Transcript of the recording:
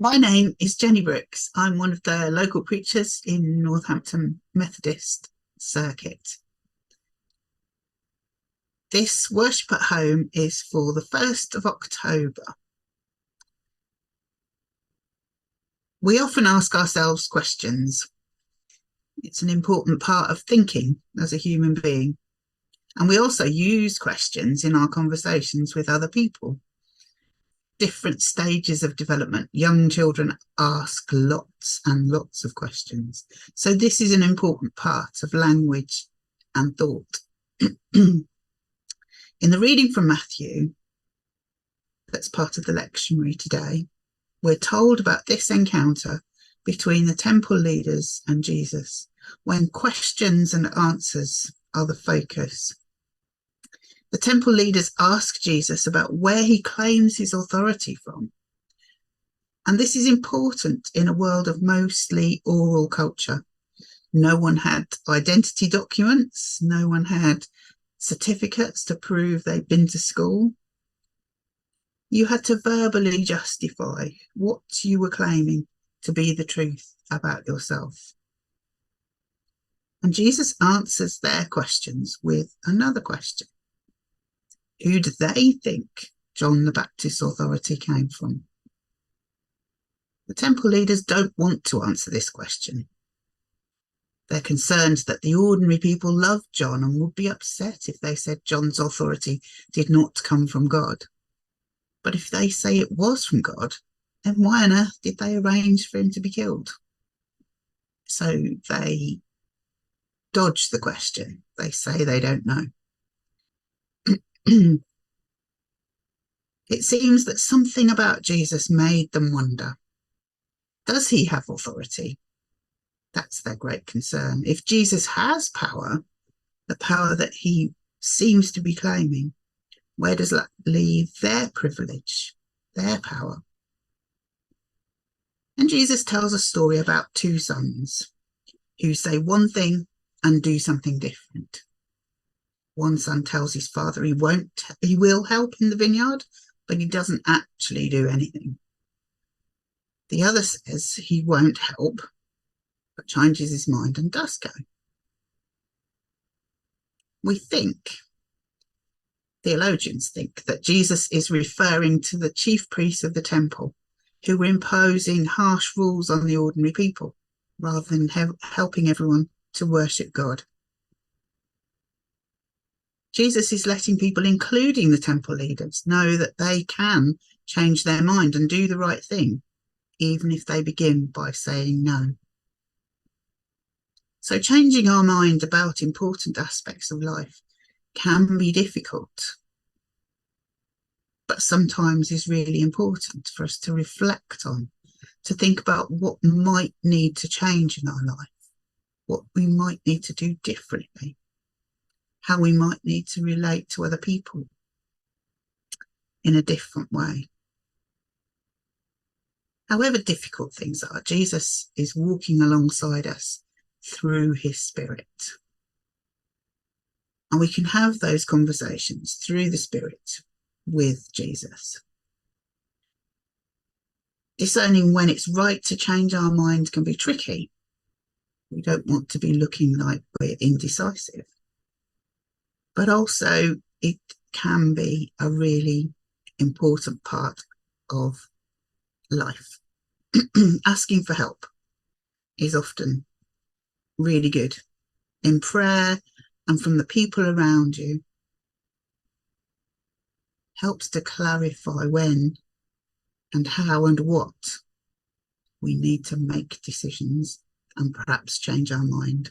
My name is Jenny Brooks. I'm one of the local preachers in Northampton Methodist Circuit. This worship at home is for the 1st of October. We often ask ourselves questions. It's an important part of thinking as a human being. And we also use questions in our conversations with other people. Different stages of development, young children ask lots and lots of questions. So this is an important part of language and thought. In the reading from Matthew, that's part of the lectionary today, we're told about this encounter between the temple leaders and Jesus, when questions and answers are the focus. The temple leaders ask Jesus about where he claims his authority from. And this is important in a world of mostly oral culture. No one had identity documents. No one had certificates to prove they'd been to school. You had to verbally justify what you were claiming to be the truth about yourself. And Jesus answers their questions with another question. Who do they think John the Baptist's authority came from? The temple leaders don't want to answer this question. They're concerned that the ordinary people loved John and would be upset if they said John's authority did not come from God. But if they say it was from God, then why on earth did they arrange for him to be killed? So they dodge the question. They say they don't know. It seems that something about Jesus made them wonder. Does he have authority? That's their great concern. If Jesus has power, the power that he seems to be claiming, where does that leave their privilege, their power? And Jesus tells a story about two sons who say one thing and do something different. One son tells his father he will help in the vineyard, but he doesn't actually do anything. The other says he won't help, but changes his mind and does go. Theologians think that Jesus is referring to the chief priests of the temple who were imposing harsh rules on the ordinary people rather than helping everyone to worship God. Jesus is letting people, including the temple leaders, know that they can change their mind and do the right thing, even if they begin by saying no. So changing our mind about important aspects of life can be difficult, but sometimes is really important for us to reflect on, to think about what might need to change in our life, what we might need to do differently, how we might need to relate to other people in a different way. However difficult things are, Jesus is walking alongside us through his Spirit. And we can have those conversations through the Spirit with Jesus. Discerning when it's right to change our mind can be tricky. We don't want to be looking like we're indecisive. But also it can be a really important part of life. Asking for help is often really good in prayer and from the people around you. Helps to clarify when and how and what we need to make decisions and perhaps change our mind.